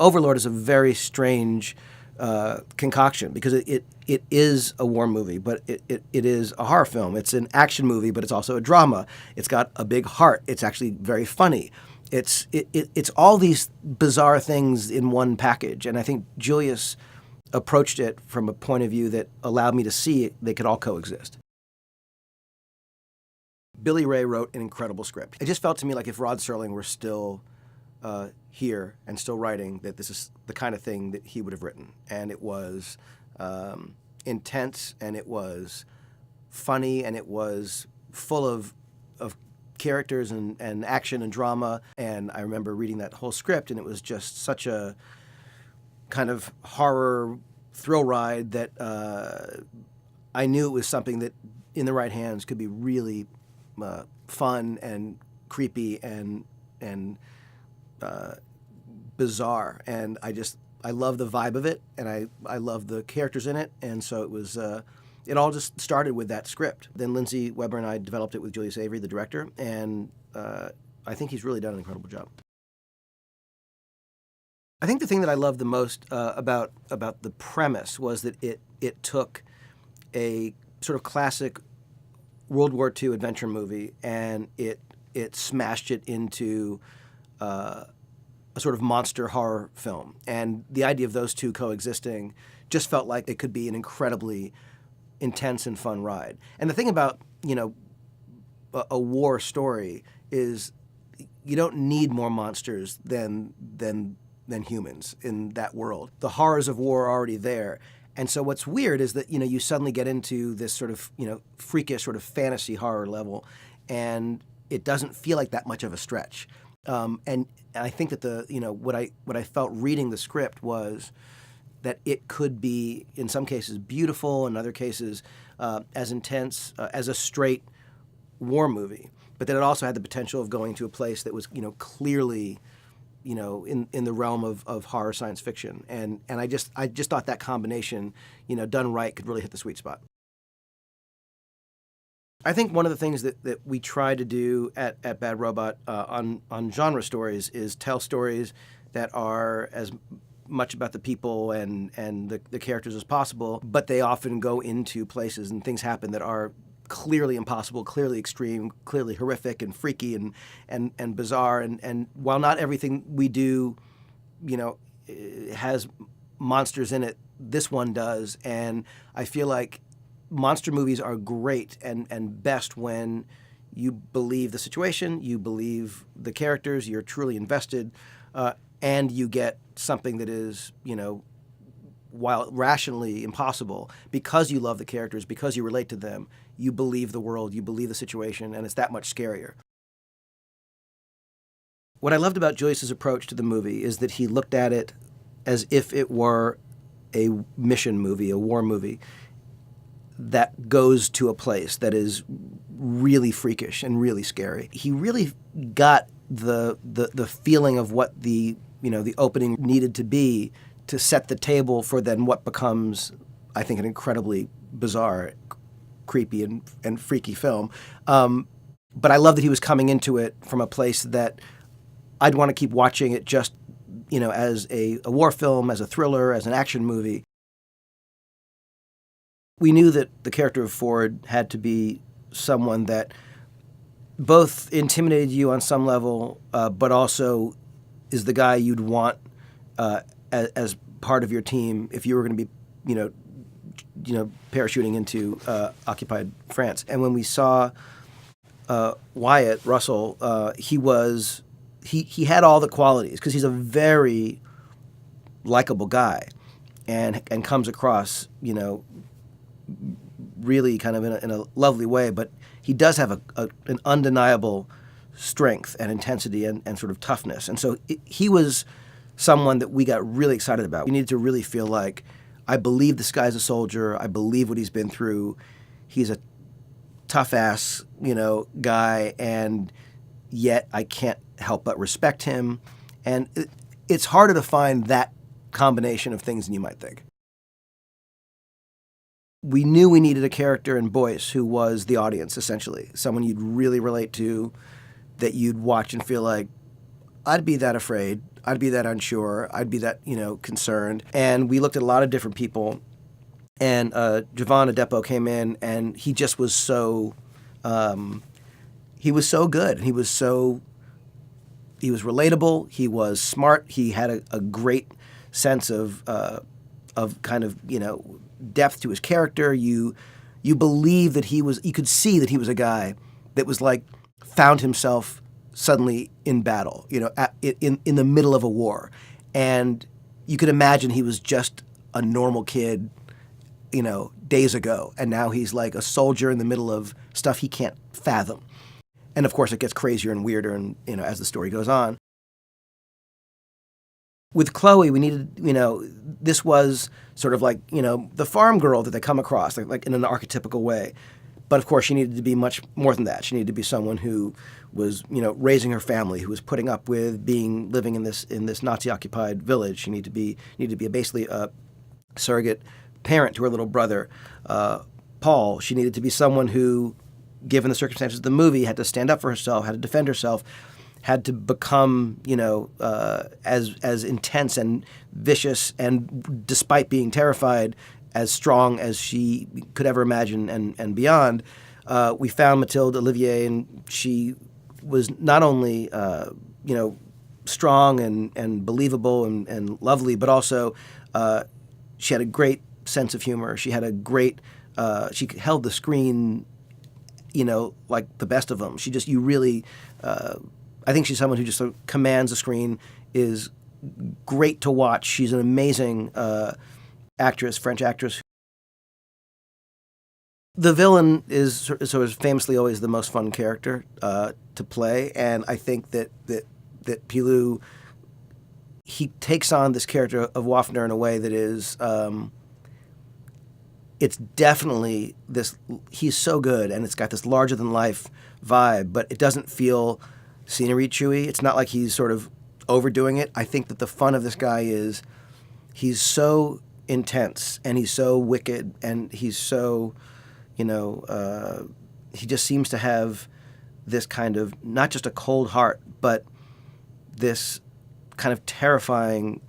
Overlord is a very strange concoction because it is a war movie, but it is a horror film. It's an action movie, but it's also a drama. It's got a big heart. It's actually very funny. It's all these bizarre things in one package, and I think Julius approached it from a point of view that allowed me to see they could all coexist. Billy Ray wrote an incredible script. It just felt to me like if Rod Serling were still here and still writing, that this is the kind of thing that he would have written. And it was intense, and it was funny, and it was full of characters and action and drama. And I remember reading that whole script, and it was just such a kind of horror thrill ride that I knew it was something that, in the right hands, could be really fun and creepy and bizarre. And I love the vibe of it, and I love the characters in it. And so it was, it all just started with that script. Then Lindsey Weber and I developed it with Julius Avery, the director, and I think he's really done an incredible job. I think the thing that I loved the most about the premise was that it took a sort of classic World War II adventure movie, and it smashed it into a sort of monster horror film. And the idea of those two coexisting just felt like it could be an incredibly intense and fun ride. And the thing about, a war story is you don't need more monsters than humans in that world. The horrors of war are already there. And so what's weird is that, you suddenly get into this sort of, freakish sort of fantasy horror level, and it doesn't feel like that much of a stretch. And I think that what I felt reading the script was that it could be, in some cases, beautiful, in other cases, as intense as a straight war movie, but that it also had the potential of going to a place that was, clearly, in the realm of horror science fiction. And I just thought that combination, done right, could really hit the sweet spot. I think one of the things that we try to do at Bad Robot on genre stories is tell stories that are as much about the people and the characters as possible, but they often go into places and things happen that are clearly impossible, clearly extreme, clearly horrific and freaky and bizarre. And while not everything we do, has monsters in it, this one does. And I feel like monster movies are great and best when you believe the situation, you believe the characters, you're truly invested, and you get something that is, while rationally impossible, because you love the characters, because you relate to them, you believe the world, you believe the situation, and it's that much scarier. What I loved about Julius's approach to the movie is that he looked at it as if it were a mission movie, a war movie, that goes to a place that is really freakish and really scary. He really got the feeling of what the opening needed to be to set the table for then what becomes, I think, an incredibly bizarre, creepy, and freaky film. But I love that he was coming into it from a place that I'd want to keep watching it just, as a war film, as a thriller, as an action movie. We knew that the character of Ford had to be someone that both intimidated you on some level, but also is the guy you'd want as part of your team if you were going to be, parachuting into occupied France. And when we saw Wyatt Russell, he had all the qualities because he's a very likable guy, and comes across, really kind of in a lovely way, but he does have an undeniable strength and intensity and sort of toughness. And so he was someone that we got really excited about. We needed to really feel like, I believe this guy's a soldier, I believe what he's been through, he's a tough-ass, guy, and yet I can't help but respect him. And it's harder to find that combination of things than you might think. We knew we needed a character in Boyce who was the audience, essentially. Someone you'd really relate to, that you'd watch and feel like, I'd be that afraid. I'd be that unsure. I'd be that, concerned. And we looked at a lot of different people. And Jovan Adepo came in, and he just was so, he was so good. He was relatable. He was smart. He had a great sense of kind of, depth to his character. You believe that you could see that he was a guy that was like, found himself suddenly in battle, in the middle of a war. And you could imagine he was just a normal kid, days ago. And now he's like a soldier in the middle of stuff he can't fathom. And of course it gets crazier and weirder and, as the story goes on. With Chloe, we needed, this was sort of like, the farm girl that they come across, like in an archetypical way. But of course, she needed to be much more than that. She needed to be someone who was, raising her family, who was putting up with living in this Nazi-occupied village. She needed to be basically a surrogate parent to her little brother, Paul. She needed to be someone who, given the circumstances of the movie, had to stand up for herself, had to defend herself, had to become, as intense and vicious, and despite being terrified, as strong as she could ever imagine and beyond. We found Mathilde Ollivier, and she was not only, strong and believable and lovely, but also she had a great sense of humor. She had a great, she held the screen, like the best of them. I think she's someone who just sort of commands the screen, is great to watch. She's an amazing actress, French actress. The villain is sort of famously always the most fun character to play, and I think that Pilou, he takes on this character of Waffner in a way that is, it's definitely this, he's so good, and it's got this larger-than-life vibe, but it doesn't feel scenery chewy. It's not like he's sort of overdoing it. I think that the fun of this guy is he's so intense, and he's so wicked, and he's so, he just seems to have this kind of, not just a cold heart, but this kind of terrifying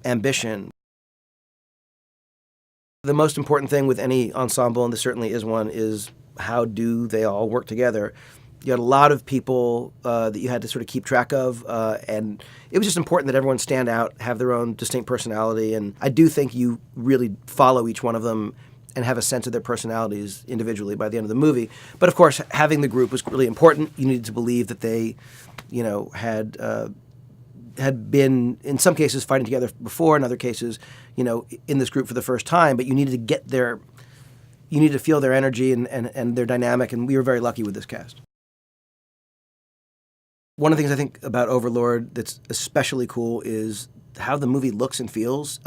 ambition. The most important thing with any ensemble, and this certainly is one, is how do they all work together? You had a lot of people that you had to sort of keep track of, and it was just important that everyone stand out, have their own distinct personality, and I do think you really follow each one of them and have a sense of their personalities individually by the end of the movie. But of course, having the group was really important. You needed to believe that they, had been, in some cases, fighting together before, in other cases, in this group for the first time, but you needed to get their, you needed to feel their energy and their dynamic, and we were very lucky with this cast. One of the things I think about Overlord that's especially cool is how the movie looks and feels.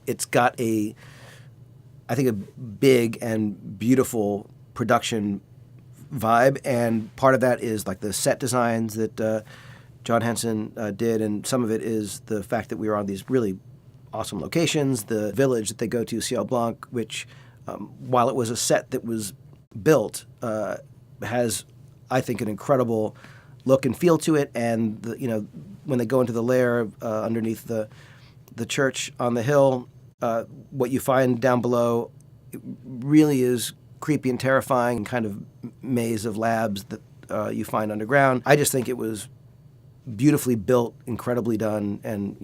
It's got I think a big and beautiful production vibe, and part of that is like the set designs that John Henson did, and some of it is the fact that we were on these really awesome locations. The village that they go to, Ciel Blanc, which, while it was a set that was built, has, I think, an incredible look and feel to it. And when they go into the lair underneath the church on the hill, what you find down below really is creepy and terrifying, kind of maze of labs that you find underground. I just think it was beautifully built, incredibly done, and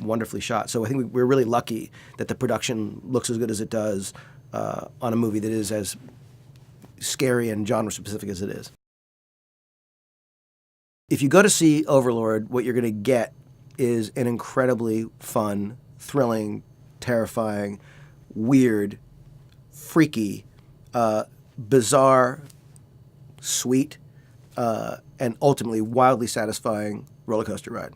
wonderfully shot. So I think we're really lucky that the production looks as good as it does on a movie that is as scary and genre specific as it is. If you go to see Overlord, what you're going to get is an incredibly fun, thrilling, terrifying, weird, freaky, bizarre, sweet, and ultimately wildly satisfying roller coaster ride.